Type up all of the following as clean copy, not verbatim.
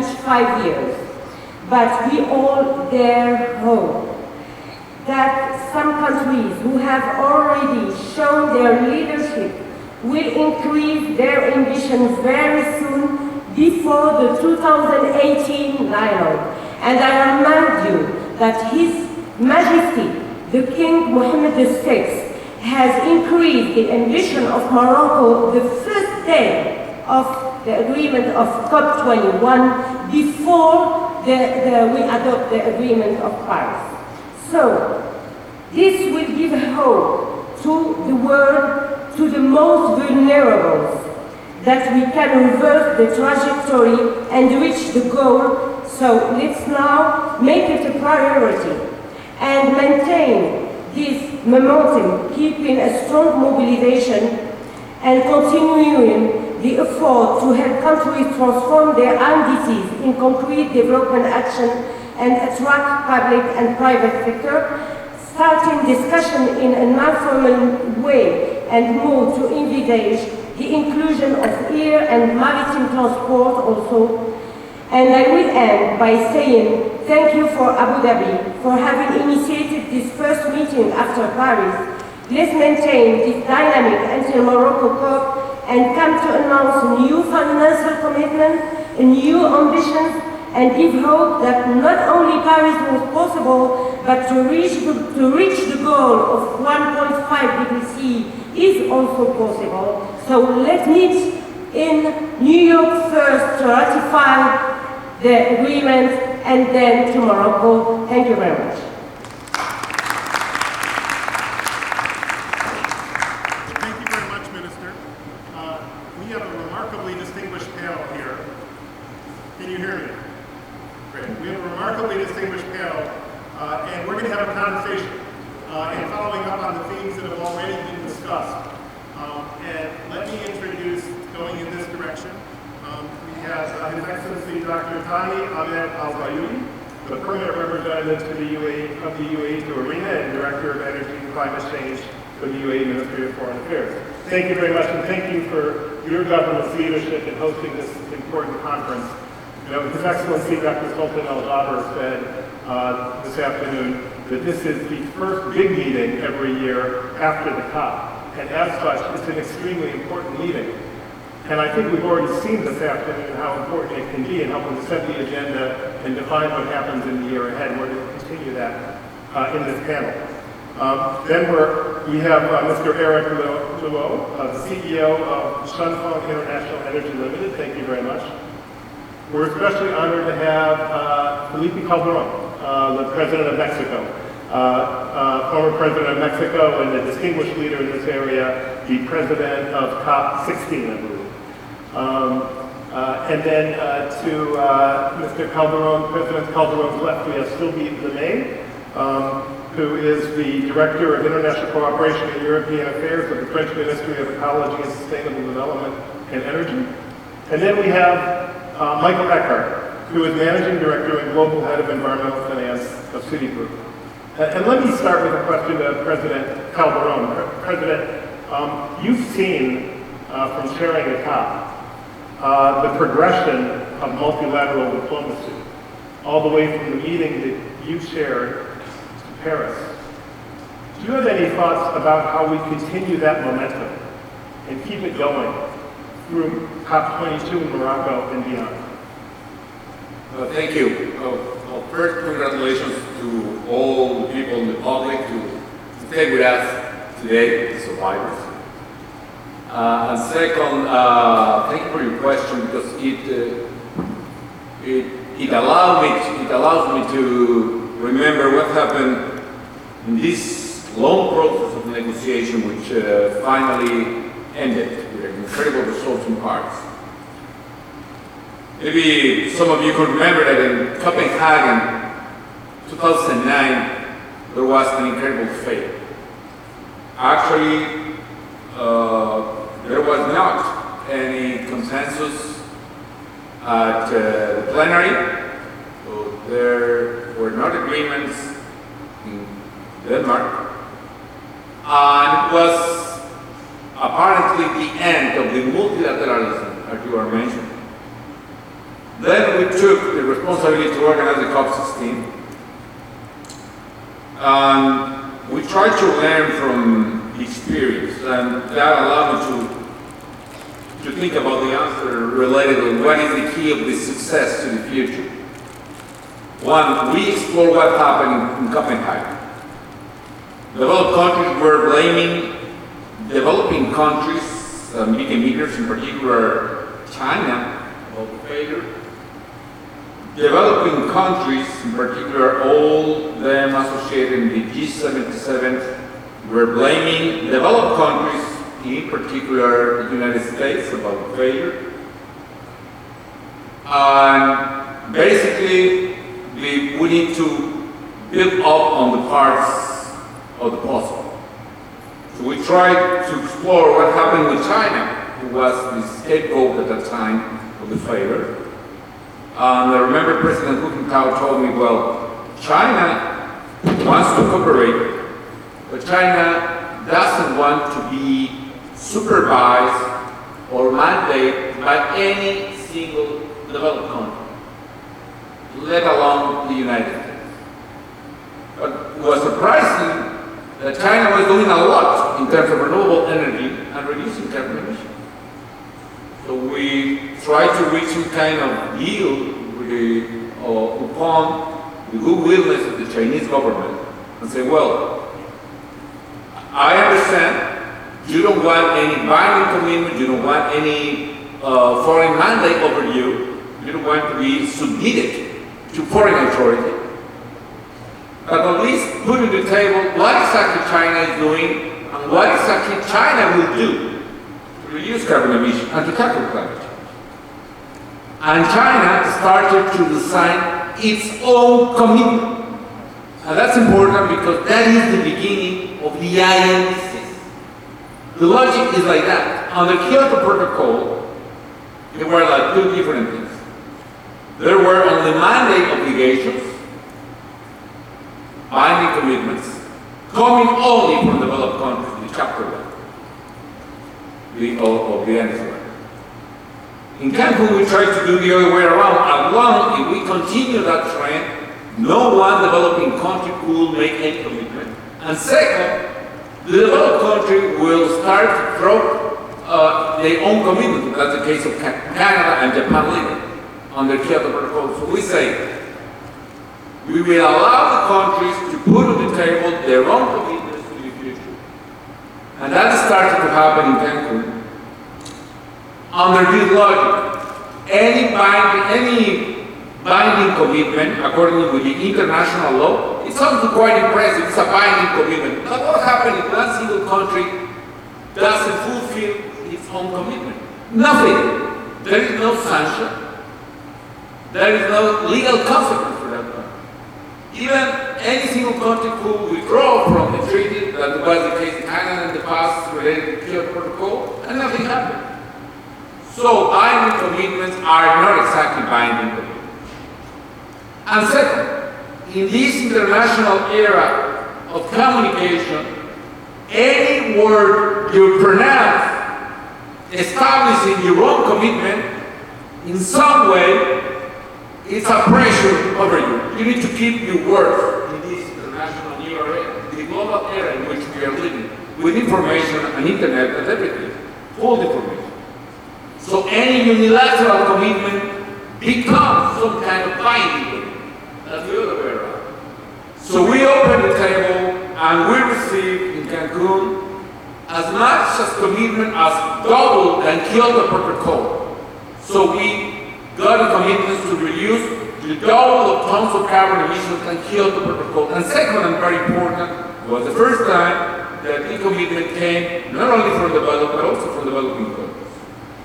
each 5 years. But we all dare hope that some countries who have already shown their leadership will increase their ambition very soon before the 2018 dialogue. And I remind you that His Majesty, the King Mohammed VI, has increased the ambition of Morocco the first day of the agreement of COP21 before we adopt the agreement of Paris. So, this will give hope to the world, to the most vulnerable, that we can reverse the trajectory and reach the goal. So let's now make it a priority and maintain this momentum, keeping a strong mobilization and continuing the effort to help countries transform their ambitions in concrete development action and attract public and private sector, starting discussion in an informal way and move to envisage the inclusion of air and maritime transport also. And I will end by saying thank you for Abu Dhabi for having initiated this first meeting after Paris. Let's maintain this dynamic until Morocco COP and come to announce new financial commitments, new ambitions, and give hope that not only Paris was possible, but to reach the goal of 1.5 degrees C is also possible. So let's meet in New York first to ratify the agreement and then to Morocco. Thank you very much. Thank you very much, Minister. We have a remarkably distinguished panel here. Can you hear me? Great. We have a remarkably distinguished panel, and we're going to have a conversation and following up on the themes that have already been discussed. And let me introduce, going in this direction, we have His Excellency Dr. Thani Ahmed Al-Zayuni, the permanent representative to the UAE to ARENA and Director of Energy and Climate Change for the UAE Ministry of Foreign Affairs. Thank you very much, and thank you for your government's leadership in hosting this important conference. You know, His Excellency Dr. Sultan Al-Jaber said this afternoon that this is the first big meeting every year after the COP. And as such, it's an extremely important meeting. And I think we've already seen this afternoon how important it can be in helping to set the agenda and define what happens in the year ahead. We're going to continue that in this panel. Then we have Mr. Eric Luo, the CEO of Shenfeng International Energy Limited. Thank you very much. We're especially honored to have Felipe Calderon, the President of Mexico. Former President of Mexico and a distinguished leader in this area, the President of COP16, I believe. And then to Mr. Calderon, President Calderon's left, we have Sylvie Lemay, who is the Director of International Cooperation and European Affairs of the French Ministry of Ecology and Sustainable Development and Energy. And then we have Michael Eckhart, who is Managing Director and Global Head of Environmental Finance of Citigroup. And let me start with a question to President Calderon. President, you've seen from chairing the COP the progression of multilateral diplomacy, all the way from the meeting that you chaired to Paris. Do you have any thoughts about how we continue that momentum and keep it going through COP22 in Morocco and beyond? Thank you. Well, first, congratulations to all the people in the public to stay with us today, the survivors. And second, thank you for your question because it allows me to remember what happened in this long process of negotiation, which finally ended with incredible results in Paris. Maybe some of you could remember that in Copenhagen, 2009, there was an incredible fail. Actually, there was not any consensus at the plenary, so there were not agreements in Denmark, and it was apparently the end of the multilateralism, as you are mentioning. Then we took the responsibility to organize the COP16. And we tried to learn from the experience, and that allowed me to think about the answer related to what is the key of the success to the future. One, we explored what happened in Copenhagen. Developed countries were blaming developing countries, big emitters, in particular China, about the failure. Developing countries, in particular all them associated in the G77, were blaming developed countries, in particular the United States, about the failure. And basically, we need to build up on the parts of the puzzle. So we tried to explore what happened with China, who was the scapegoat at that time of the failure. And I remember President Hu Jintao told me, well, China wants to cooperate, but China doesn't want to be supervised or mandated by any single developed country, let alone the United States. But it was surprising that China was doing a lot in terms of renewable energy and reducing carbon emissions. So we tried to reach some kind of deal with upon the goodwillness of the Chinese government and say, well, I understand you don't want any binding commitment, you don't want any foreign mandate over you, you don't want to be submitted to foreign authority. But at least put on the table what exactly China is doing and what exactly China will do to reduce carbon emissions and to tackle climate change. And China started to design its own commitment. And that's important because that is the beginning of the INDCs. The logic is like that. On the Kyoto Protocol, there were like two different things. There were on the mandate obligations, binding commitments, coming only from developed countries, the chapter 1 of the NSA. In Cancun, we tried to do the other way around. As long as we continue that trend, no one developing country could make any commitment. And second, the developed country will start to throw their own commitment. That's the case of Canada and Japan later on the Kyoto Protocol. So we say, we will allow the countries to put on the table their own commitments to the future. And that started to happen in Cancun. Under this logic, any binding commitment, according to the international law, it's something quite impressive. It's a binding commitment. But what happens if one single country doesn't fulfill its own commitment? Nothing. There is no sanction. There is no legal consequence for that country. Even any single country could withdraw from the treaty, that was the case in Canada in the past related to the Kyoto Protocol, and nothing happened. So binding commitments are not exactly binding commitments. And second, in this international era of communication, any word you pronounce establishing your own commitment, in some way, it's a pressure over you. You need to keep your word in this international new era, the global era in which we are living, with information and internet and everything, full information. So any unilateral commitment becomes some kind of binding commitment. That's the other way around. So we opened the table and we received in Cancun as much as commitment as double than Kyoto Protocol. So we got the commitments to reduce the double of tons of carbon emissions than Kyoto Protocol. And second, and very important, was the first time that the commitment came not only from developed but also from developing countries.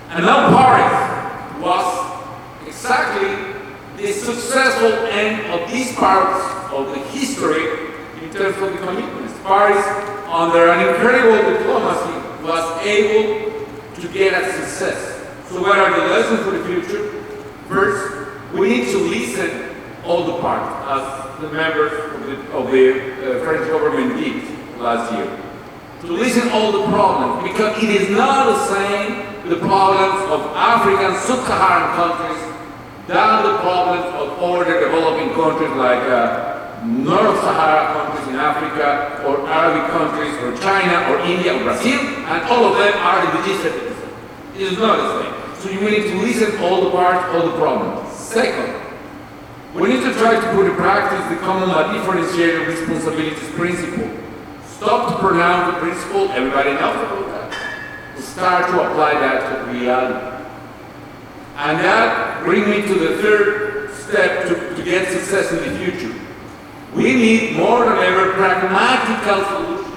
And now Paris was exactly the successful end of these parts of the history in terms of the commitments. Paris, under an incredible diplomacy, was able to get a success. So what are the lessons for the future? First, we need to listen all the parts, as the members of the French government did last year. To listen all the problems, because it is not the same the problems of African sub-Saharan countries down the problems of other developing countries like North Sahara countries in Africa, or Arabic countries, or China, or India, or Brazil, and all of them are in the G7. It is not the same. So you need to listen to all the parts, all the problems. Second, we need to try to put in practice the common but differentiated responsibilities principle. Stop to pronounce the principle, everybody knows about that. Start to apply that to reality. And that brings me to the third step to get success in the future. We need more than ever pragmatical solutions.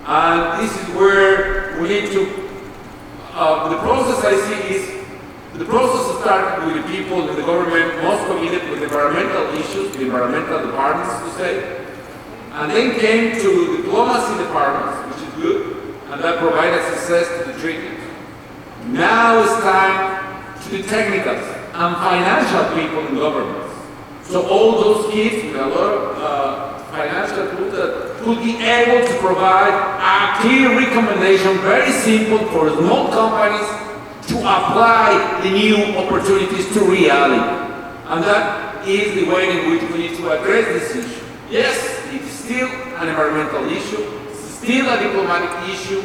And this is where we need to, the process I see is, the process started with the people in the government most committed with environmental issues, the environmental departments to say, and then came to diplomacy departments, which is good, and that provided success to the treaty. Now it's time to the technicals and financial people in governments. So all those kids with a lot of financial tools that could be able to provide a clear recommendation, very simple for small companies to apply the new opportunities to reality. And that is the way in which we need to address this issue. Yes, it's still an environmental issue, it's still a diplomatic issue,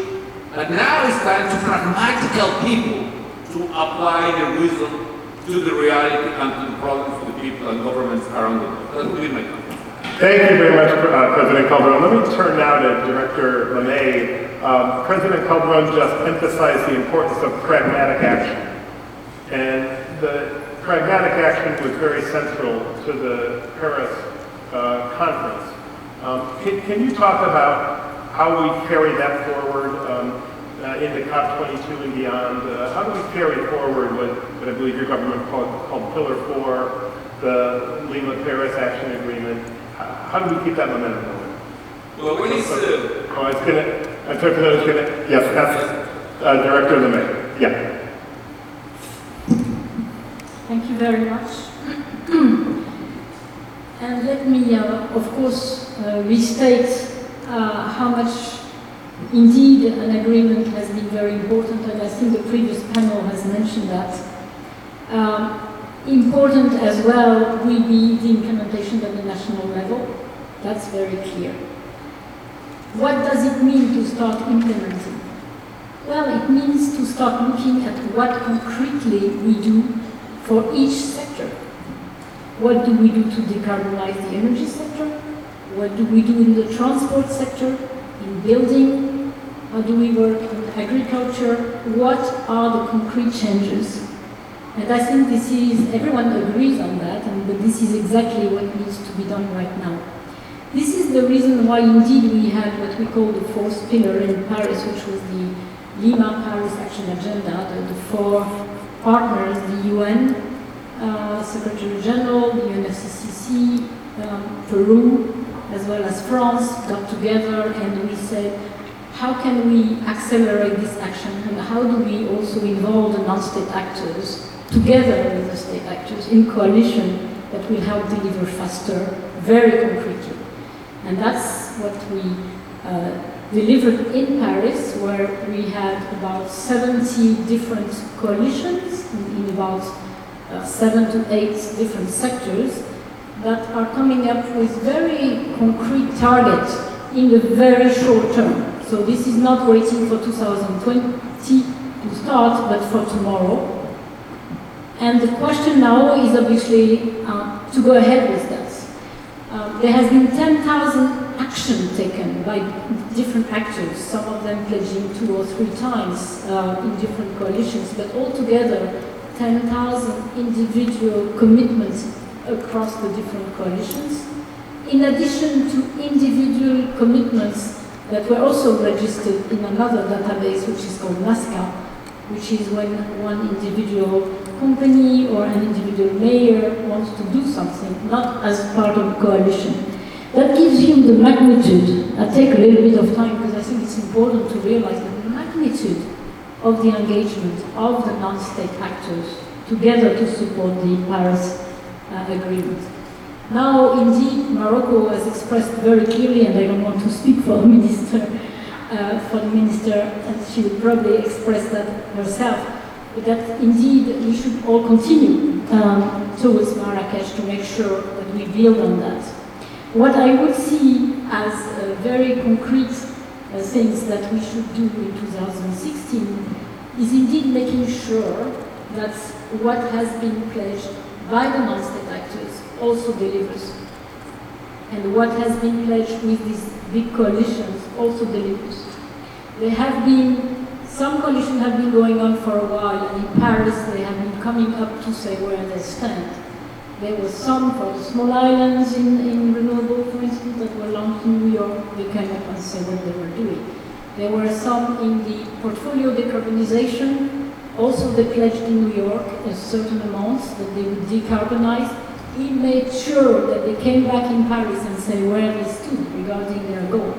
and now it's time to pragmatical people to apply their wisdom to the reality and to the problems of the people and governments around the world. That will be my comment. Thank you very much, President Calderon. Let me turn now to Director LeMay. President Calderon just emphasized the importance of pragmatic action. And the pragmatic action was very central to the Paris conference. Can you talk about how we carry that forward into COP22 and beyond? How do we carry forward what I believe your government called Pillar 4, the Lima Paris Action Agreement? How do we keep that momentum going? Well, when it's... Yes, that's Director LeMay. Yeah. Thank you very much. And let me, of course, restate how much indeed an agreement has been very important, and I think the previous panel has mentioned that. Important as well will be the implementation at the national level. That's very clear. What does it mean to start implementing? Well, it means to start looking at what concretely we do for each sector. What do we do to decarbonize the energy sector? What do we do in the transport sector, in building? How do we work in agriculture? What are the concrete changes? And I think this is, everyone agrees on that, but this is exactly what needs to be done right now. This is the reason why indeed we had what we call the fourth pillar in Paris, which was the Lima Paris Action Agenda, the four partners, the UN, Secretary General, the UNFCCC, Peru, as well as France, got together and we said, how can we accelerate this action and how do we also involve the non-state actors together with the state actors in coalition that will help deliver faster, very concretely. And that's what we delivered in Paris, where we had about 70 different coalitions in about 7 to 8 different sectors that are coming up with very concrete targets in the very short term. So this is not waiting for 2020 to start, but for tomorrow. And the question now is obviously to go ahead with that. There has been 10,000 action taken by different actors, some of them pledging 2 or 3 times in different coalitions, but altogether 10,000 individual commitments across the different coalitions. In addition to individual commitments that were also registered in another database, which is called NASCA, which is when one individual company or an individual mayor wants to do something, not as part of a coalition. That gives you the magnitude. I take a little bit of time because I think it's important to realize the magnitude of the engagement of the non-state actors together to support the Paris Agreement. Now, indeed, Morocco has expressed very clearly, and I don't want to speak for the minister, and she would probably express that herself, that indeed we should all continue towards Marrakesh to make sure that we build on that. What I would see as very concrete things that we should do in 2016 is indeed making sure that what has been pledged by the non-state actors also delivers. And what has been pledged with these big coalitions also delivers. There have been, some coalitions have been going on for a while, and in Paris they have been coming up to say where they stand. There were some for the small islands in renewable, for instance, that were launched in New York. They came up and said what they were doing. There were some in the portfolio decarbonization. Also, they pledged in New York a certain amounts that they would decarbonize. He made sure that they came back in Paris and say where they stood regarding their goal.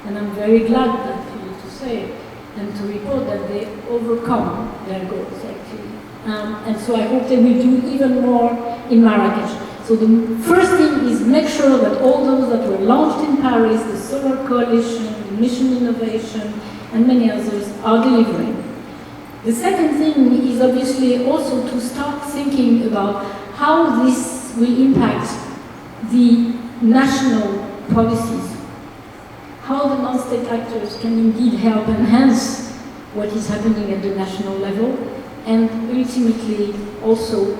And I'm very glad that for you to say and to report that they overcome their goals, actually. And so I hope they will do even more in Marrakesh. So the first thing is make sure that all those that were launched in Paris, the Solar Coalition, the Mission Innovation, and many others are delivering. The second thing is obviously also to start thinking about how this will impact the national policies, how the non-state actors can indeed help enhance what is happening at the national level, and ultimately also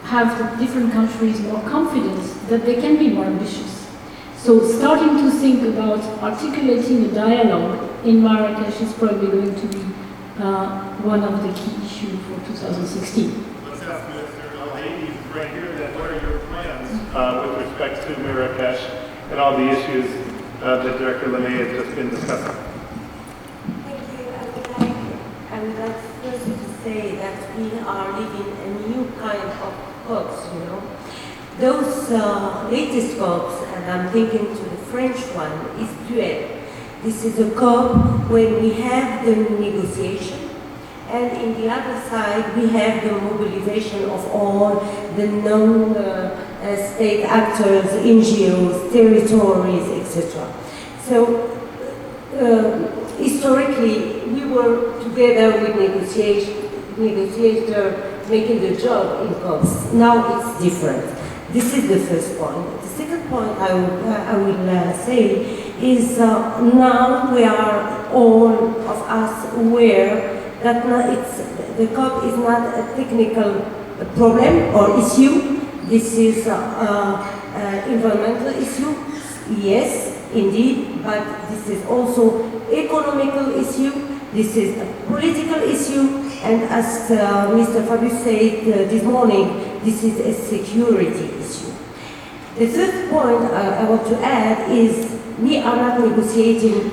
have the different countries more confidence that they can be more ambitious. So starting to think about articulating a dialogue in Marrakesh is probably going to be one of the key issues for 2016. Let's ask Minister Al-Haidi right here, that what are your plans with respect to Marrakesh and all the issues that Director Lemay has just been discussing? Thank you. I would like first to say that we are living a new kind of COPs, you know. Those latest COPs, and I'm thinking to the French one, is duet. This is a COP when we have the negotiation, and in the other side we have the mobilization of all the non-state actors, NGOs, territories, etc. So historically we were together with negotiators making the job in COPs. Now it's different. This is the first point. The second point I will say is now we are all of us aware that the COP is not a technical problem or issue. This is an environmental issue, yes, indeed, but this is also economical issue. This is a political issue, and as Mr. Fabius said this morning, this is a security issue. The third point I want to add is we are not negotiating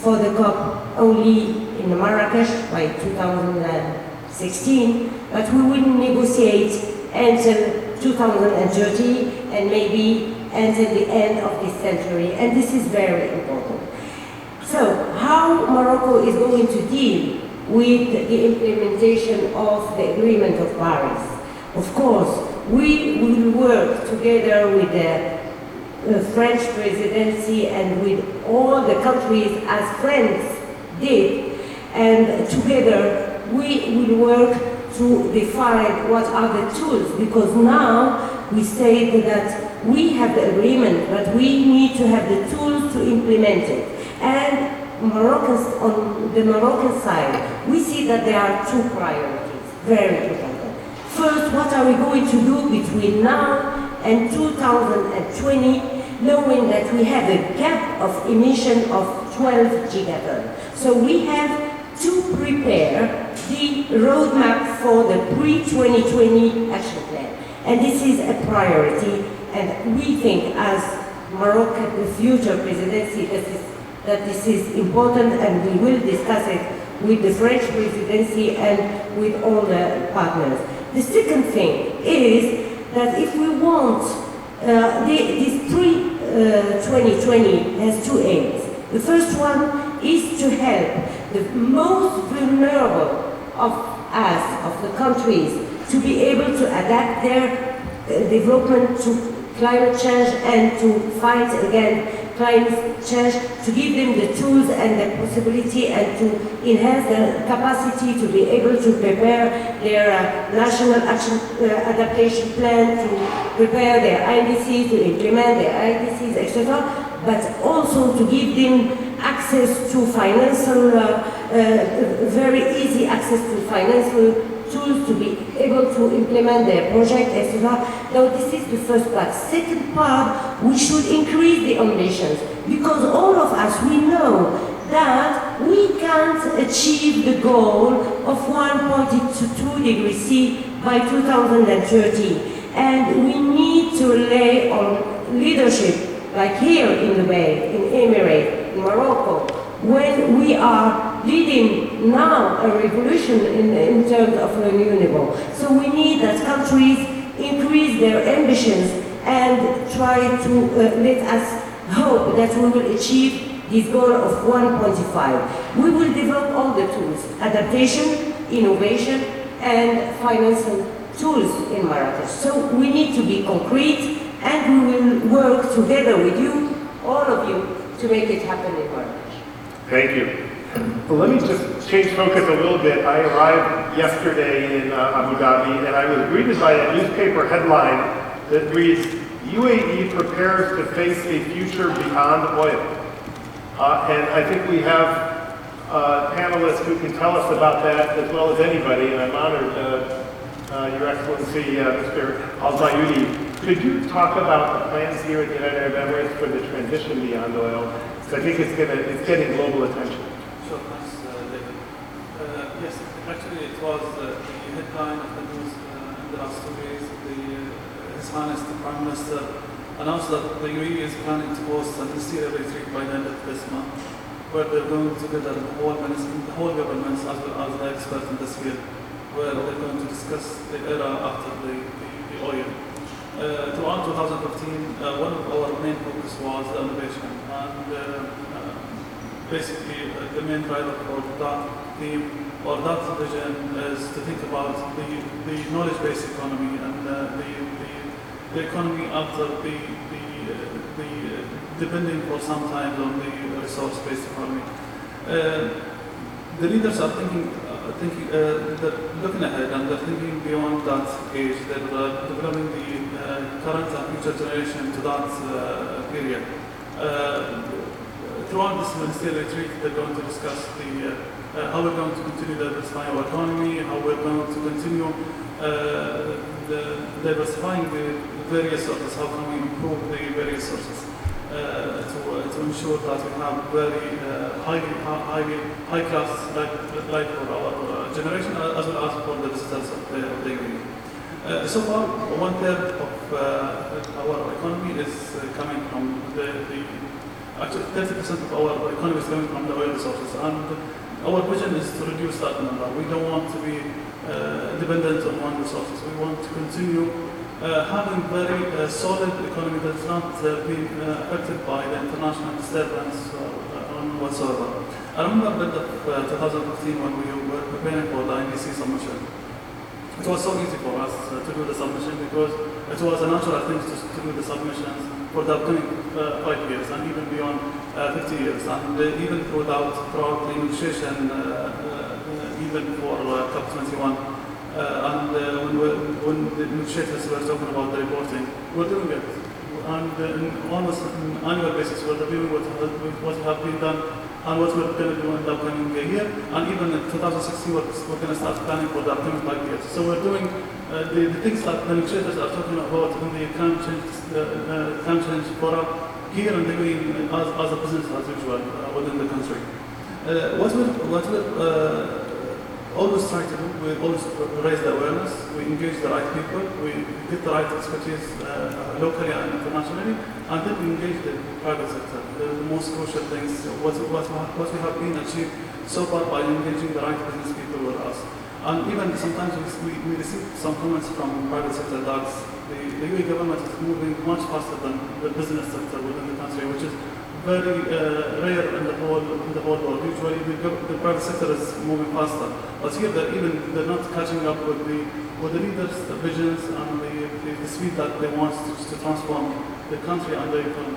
for the COP only in Marrakesh by 2016, but we will negotiate until 2030 and maybe until the end of this century, and this is very important. So, how Morocco is going to deal with the implementation of the Agreement of Paris? Of course, we will work together with the French presidency and with all the countries as friends did, and together we will work to define what are the tools, because now we say that we have the agreement, but we need to have the tools to implement it. And on the Moroccan side, we see that there are two priorities, very important. First, what are we going to do between now and 2020, knowing that we have a gap of emission of 12 gigatons. So we have to prepare the roadmap for the pre-2020 action plan. And this is a priority, and we think as Morocco, the future presidency, that this is important, and we will discuss it with the French presidency and with all the partners. The second thing is that if we want, this pre-2020 has two aims. The first one is to help the most vulnerable of us, of the countries, to be able to adapt their development to climate change and to fight against climate change, to give them the tools and the possibility and to enhance their capacity to be able to prepare their national action adaptation plan, to prepare their IDCs, to implement their IDCs, etc., but also to give them access to financial, very easy access to financial tools to be able to implement their project, etc. Now, this is the first part. Second part, we should increase the ambitions, because all of us, we know that we can't achieve the goal of 1.2 degrees C by 2030. And we need to rely on leadership, like here in Dubai, in Emirates, in Morocco, when we are leading now a revolution in terms of renewable. So we need that countries increase their ambitions and try to let us hope that we will achieve this goal of 1.5. We will develop all the tools, adaptation, innovation, and financial tools in Marrakesh. So we need to be concrete, and we will work together with you, all of you, to make it happen in Marrakesh. Thank you. Well, let me just change focus a little bit. I arrived yesterday in Abu Dhabi, and I was greeted by a newspaper headline that reads, UAE prepares to face a future beyond oil. And I think we have panelists who can tell us about that as well as anybody, and I'm honored, Your Excellency, Mr. Al-Zayudi. Could you talk about the plans here at the United Arab Emirates for the transition beyond oil? Because I think it's getting global attention. Sure, thanks, David. Yes, actually it was the headline of the news in the last 2 days. His Highness, the Prime Minister, announced that the UAE is planning to host a ministerial retreat by the end of this month, where they're going together the whole governments as well as the experts in this field, where they're going to discuss the era after the oil. Throughout 2015, one of our main focus was the innovation, and basically the main driver for that theme or that vision is to think about the knowledge-based economy and the economy after the depending for some time on the resource-based economy. The leaders are looking ahead, and they're thinking beyond that age. They're developing the current and future generation to that period. Throughout this ministerial retreat, they're going to discuss how we're going to continue diversifying our economy, how we're going to continue diversifying the various sources, how can we improve the various sources to ensure that we have very high class life for our generation as well as for the visitors of the UAE. So far, 1/3 of our economy is coming from actually 30% of our economy is coming from the oil resources, and our vision is to reduce that number. We don't want to be dependent on one resources. We want to continue having very solid economy that's not being affected by the international disturbance whatsoever. I remember at the end of 2015 when we were preparing for the IDC submission. It was so easy for us to do the submission because it was a natural thing to do the submissions for the upcoming 5 years and even beyond 50 years. And even throughout the negotiation, even for COP21, and when the negotiators were talking about the reporting, we're doing it. And on an annual basis, we're reviewing what have been done and what we're going to do in the upcoming year. And even in 2016, we're going to start planning for the upcoming 5 years. So we're doing the things that the negotiators are talking about in the climate change forum here in the UAE as a business as usual within the country. What we're always try to do, we always raise the awareness, we engage the right people, we get the right expertise locally and internationally, and then we engage the private sector. The most crucial things, what we have been achieved so far by engaging the right business people with us. And even sometimes we receive some comments from private sector that the UAE government is moving much faster than the business sector within the country, which is very rare in the whole world. Usually the private sector is moving faster, but here they're not catching up with the leaders' visions and the speed that they want to transform the country and the economy.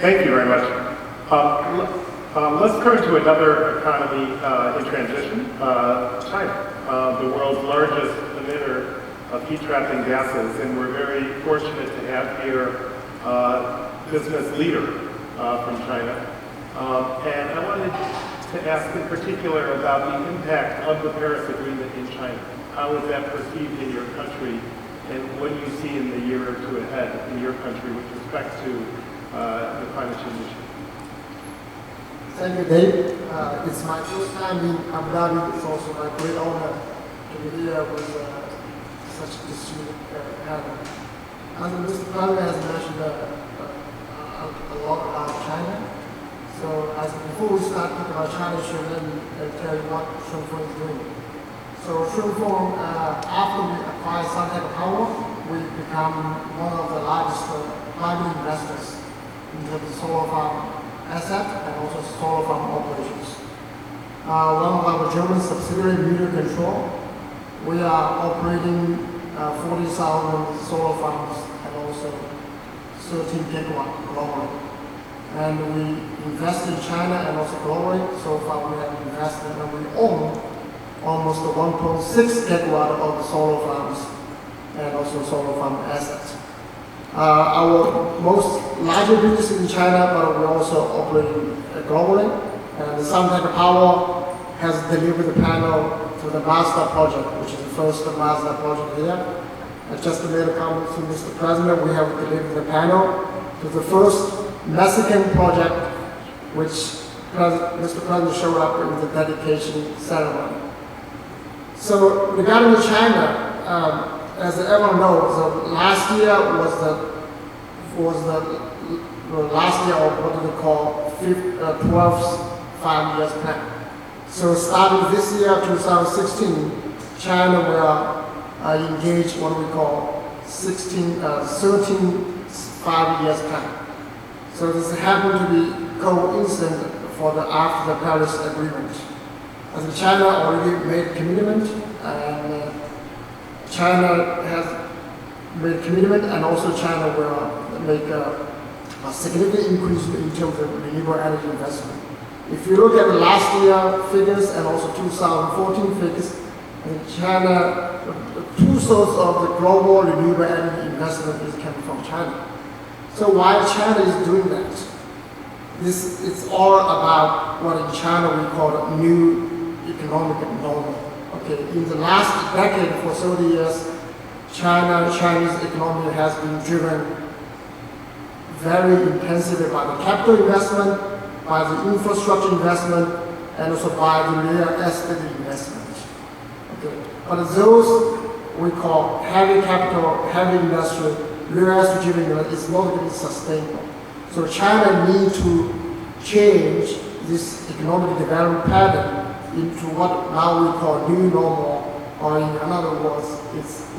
Thank you very much. Let's turn to another economy in transition, China, the world's largest emitter of heat-trapping gases, and we're very fortunate to have here a business leader from China. And I wanted to ask in particular about the impact of the Paris Agreement in China. How is that perceived in your country, and what do you see in the year or two ahead in your country with respect to the climate change issue? Thank you, Dave. It's my first time in Abu Dhabi. It's also my great honor to be here with such a distinguished panel. As Mr. President has mentioned a lot about China. So before we start talking about China, let me tell you what Shunfeng is doing. So Shunfeng, after we acquired Suntec Power, we become one of the largest private investors in terms of solar farm asset and also solar farm operations. One of our German subsidiary, Meter Control, we are operating 40,000 solar farms and also 13 gigawatt globally. And we invest in China and also globally. So far we have invested and we own almost 1.6 gigawatt of the solar farms and also solar farm assets. Our most larger business in China, but we're also operating globally. And the Suntec Power has delivered the panel to the Mazda project, which is the first Mazda project here. And just to make a comment to Mr. President, we have delivered the panel to the first Mexican project, which Mr. President showed up in the dedication ceremony. So regarding China, as everyone knows, last year was the last year of what we call 12th 5 years plan. So starting this year, 2016, China will engage what we call 13 5 years plan. So this happened to be coincident for after the Paris Agreement. As China already made a commitment, and China has made a commitment, and also China will make a significant increase in terms of renewable energy investment. If you look at the last year figures and also 2014 figures, in China, 2/3 of the global renewable energy investment is coming from China. So why China is doing that? It's all about what in China we call a new economic normal. Okay, in the last decade, for 30 years, Chinese economy has been driven very intensively by the capital investment, by the infrastructure investment, and also by the real estate investment. Okay, but those we call heavy capital, heavy industry, real estate driven investment is not going to be sustainable. So China needs to change this economic development pattern into what now we call new normal, or in other words,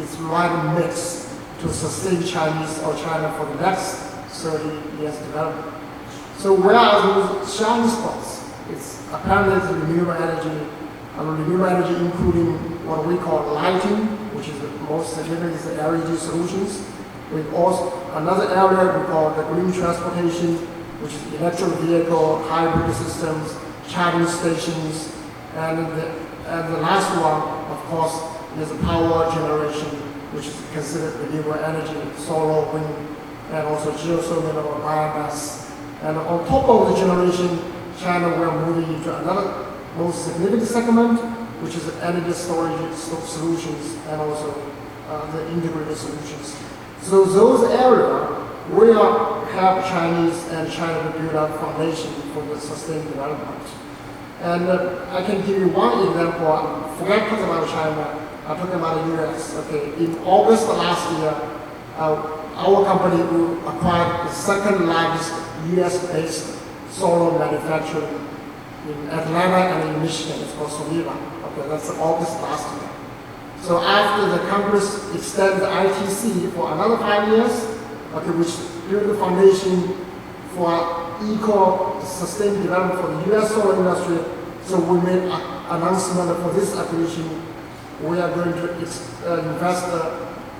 it's right mix to sustain Chinese or China for the next 30 years development. So where are those shiny spots? It's apparently it's renewable energy, and renewable energy including what we call lighting, which is the most significant is the LED solutions. We also another area we call the green transportation, which is electric vehicle, hybrid systems, charging stations, and the last one, of course, is power generation, which is considered renewable energy, solar, wind, and also geothermal or biomass. And on top of the generation, China will move into another most significant segment, which is energy storage solutions and also the integrated solutions. So those areas will help Chinese and China to build up foundation for the sustained development. And I can give you one example. Forget talking about China. I'm talking about the U.S. Okay, in August last year, our company acquired the second largest U.S.-based solar manufacturer in Atlanta and in Michigan. It's called Soneva. Okay, that's August last year. So after the Congress extended the ITC for another 5 years, okay, which built the foundation for equal sustained development for the U.S. solar industry. So we made an announcement for this acquisition. We are going to invest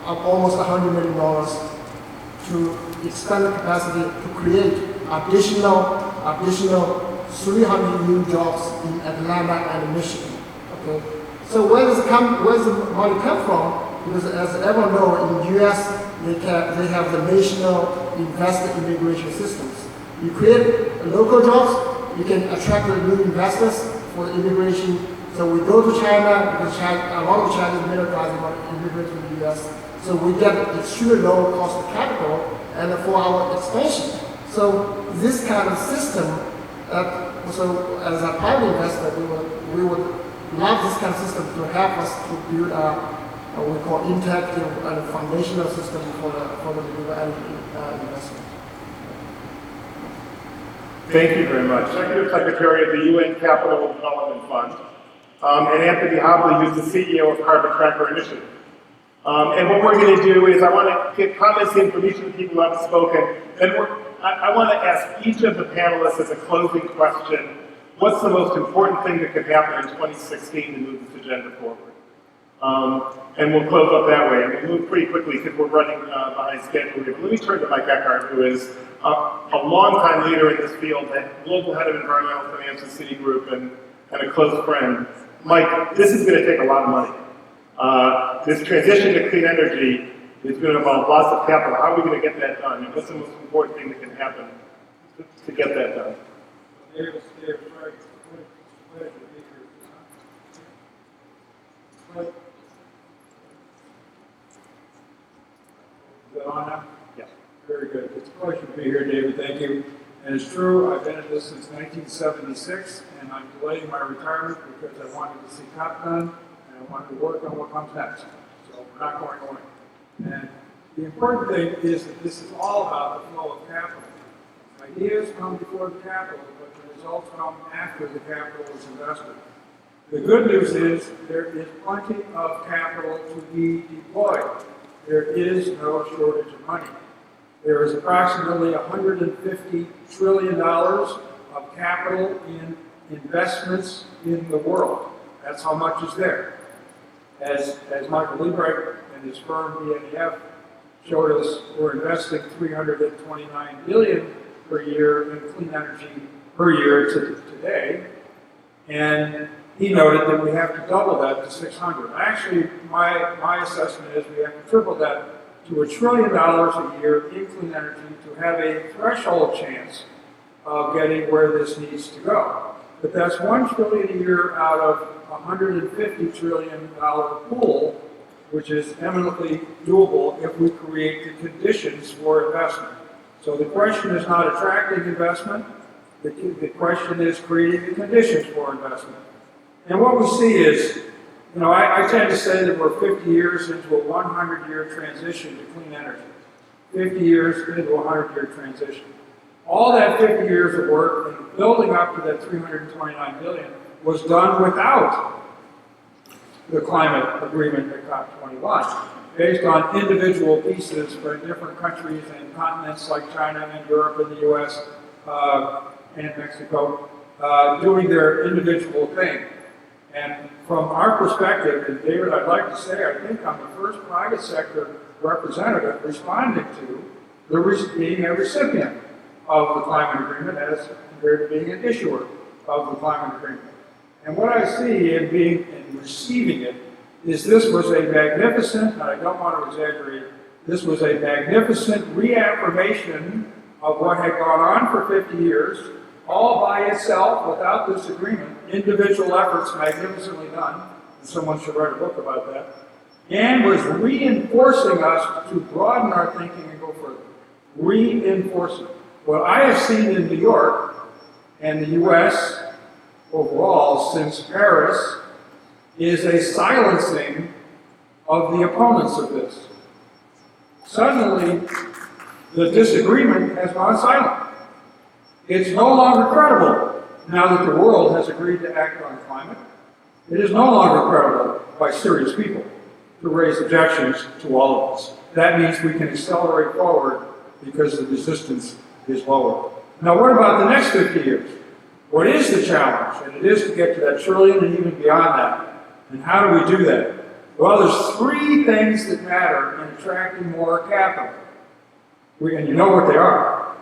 almost $100 million to expand the capacity to create additional 300 new jobs in Atlanta and Michigan. Okay, so where's the money come from? Because as everyone knows, in the U.S. they have the national investor immigration systems. You create local jobs, you can attract the new investors for immigration. So we go to China because a lot of Chinese middle class want to immigrate to the U.S. So we get extremely low cost of capital and for our expansion. So this kind of system, so as a private investor, we would love this kind of system to help us to build what we call interactive and foundational system for the renewable energy investment. Thank you very much. Executive Secretary of the UN Capital Development Fund, and Anthony Hobley, who's the CEO of Carbon Tracker Initiative. And what we're going to do is I want to get comments in from each of the people who have spoken, and I want to ask each of the panelists as a closing question, what's the most important thing that could happen in 2016 to move this agenda forward? And we'll close up that way, and we'll move pretty quickly because we're running behind schedule here. But let me turn to Mike Eckhart, who is a longtime leader in this field, and global head of environmental finance at Citigroup, and a close friend. Mike, this is going to take a lot of money. This transition to clean energy is going to involve lots of capital. How are we going to get that done? And what's the most important thing that can happen to get that done? David's right. Pleasure to be here. Is that on now? Yes. Very good. It's a pleasure to be here, David. Thank you. And it's true, I've been at this since 1976, and I'm delaying my retirement because I wanted to see COP done, and I wanted to work on what comes next. So we're not going away. And the important thing is that this is all about the flow of capital. Ideas come before the capital, but the results come after the capital is invested. The good news is there is plenty of capital to be deployed. There is no shortage of money. There is approximately $150 trillion of capital in investments in the world. That's how much is there. As Michael Liebrecht and his firm BNEF showed us, we're investing $329 billion per year in clean energy per year today. And he noted that we have to double that to 600. Actually, my assessment is we have to triple that to $1 trillion a year in clean energy to have a threshold chance of getting where this needs to go. But that's $1 trillion a year out of $150 trillion pool, which is eminently doable if we create the conditions for investment. So the question is not attracting investment, the question is creating the conditions for investment. And what we see is, you know, I tend to say that we're 50 years into a 100-year transition to clean energy. 50 years into a 100-year transition. All that 50 years of work and building up to that $329 billion was done without the climate agreement at COP21, based on individual pieces for different countries and continents like China and Europe and the US and Mexico doing their individual thing. And from our perspective, and David, I'd like to say, I think I'm the first private sector representative responding to being a recipient of the climate agreement as compared to being an issuer of the climate agreement. And what I see in being and receiving it is this was a magnificent, and I don't want to exaggerate, this was a magnificent reaffirmation of what had gone on for 50 years, all by itself, without this agreement, individual efforts magnificently done, and someone should write a book about that, and was reinforcing us to broaden our thinking and go further. Reinforcing. What I have seen in New York and the US overall since Paris is a silencing of the opponents of this. Suddenly, the disagreement has gone silent. It's no longer credible now that the world has agreed to act on climate. It is no longer credible by serious people to raise objections to all of this. That means we can accelerate forward because the resistance is lower. Now, what about the next 50 years? What is the challenge? And it is to get to that trillion and even beyond that. And how do we do that? Well, there's three things that matter in attracting more capital. And you know what they are.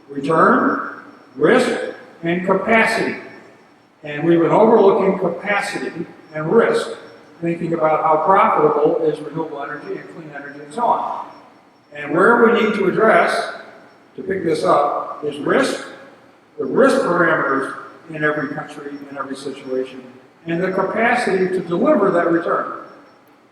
return, risk, and capacity. And we've been overlooking capacity and risk, thinking about how profitable is renewable energy and clean energy and so on. And where we need to address, to pick this up, is risk, the risk parameters in every country, in every situation, and the capacity to deliver that return.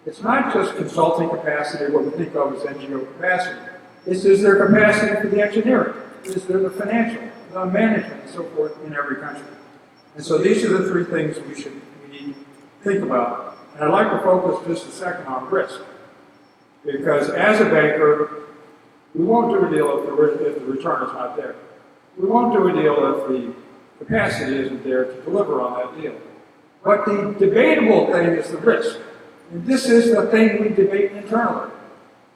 It's not just consulting capacity, what we think of as NGO capacity. It's is there capacity for the engineering? Is there the financial, the management, and so forth in every country? And so these are the three things we need to think about. And I'd like to focus just a second on risk. Because as a banker, we won't do a deal if the return is not there. We won't do a deal if the capacity isn't there to deliver on that deal. But the debatable thing is the risk. And this is the thing we debate internally.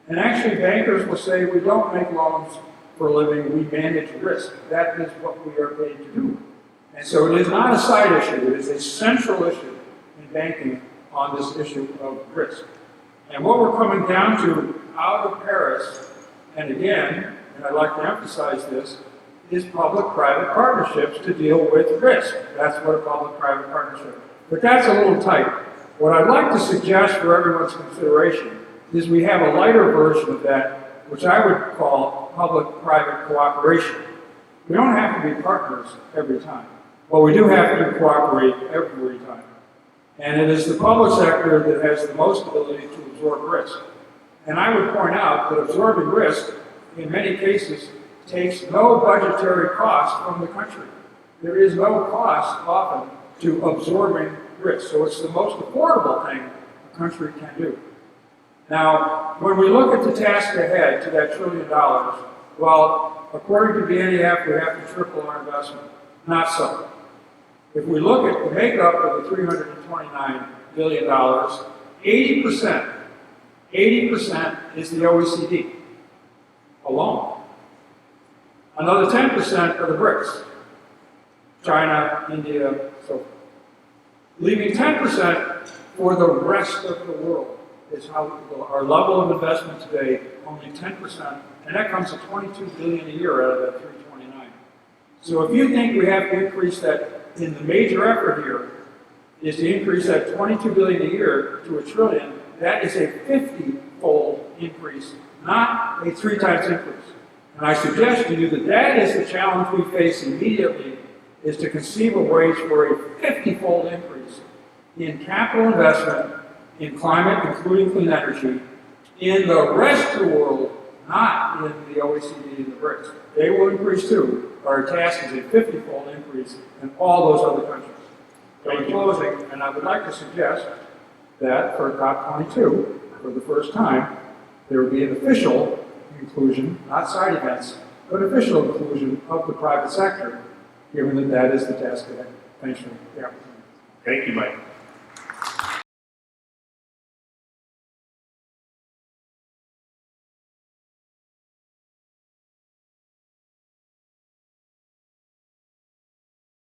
And actually, bankers will say we don't make loans for a living, we manage risk. That is what we are paid to do. And so it is not a side issue, it is a central issue in banking on this issue of risk. And what we're coming down to out of Paris, and again, and I'd like to emphasize this, is public-private partnerships to deal with risk. That's what a public-private partnership is. But that's a little tight. What I'd like to suggest for everyone's consideration is we have a lighter version of that, which I would call public-private cooperation. We don't have to be partners every time, but we do have to cooperate every time. And it is the public sector that has the most ability to absorb risk. And I would point out that absorbing risk, in many cases, takes no budgetary cost from the country. There is no cost often to absorbing risk. So it's the most affordable thing a country can do. Now, when we look at the task ahead to that $1 trillion, well, according to BNEF, we have to triple our investment. Not so. If we look at the makeup of the $329 billion, 80% is the OECD alone. Another 10% are the BRICS, China, India, so forth. Leaving 10% for the rest of the world is how our level of investment today, only 10%, and that comes to $22 billion a year out of that 329. So if you think we have to increase that, in the major effort here is to increase that $22 billion a year to $1 trillion, that is a 50-fold increase, not a 3 times increase. And I suggest to you that that is the challenge we face immediately, is to conceive of ways for a 50-fold increase in capital investment, in climate, including clean energy, in the rest of the world, not in the OECD and the BRICS. They will increase too. Our task is a 50-fold increase in all those other countries. So in closing, and I would like to suggest that for COP22, for the first time, there will be an official inclusion, not side events, but official inclusion of the private sector, given that that is the task ahead. Thanks for the opportunity. Thank you, Mike.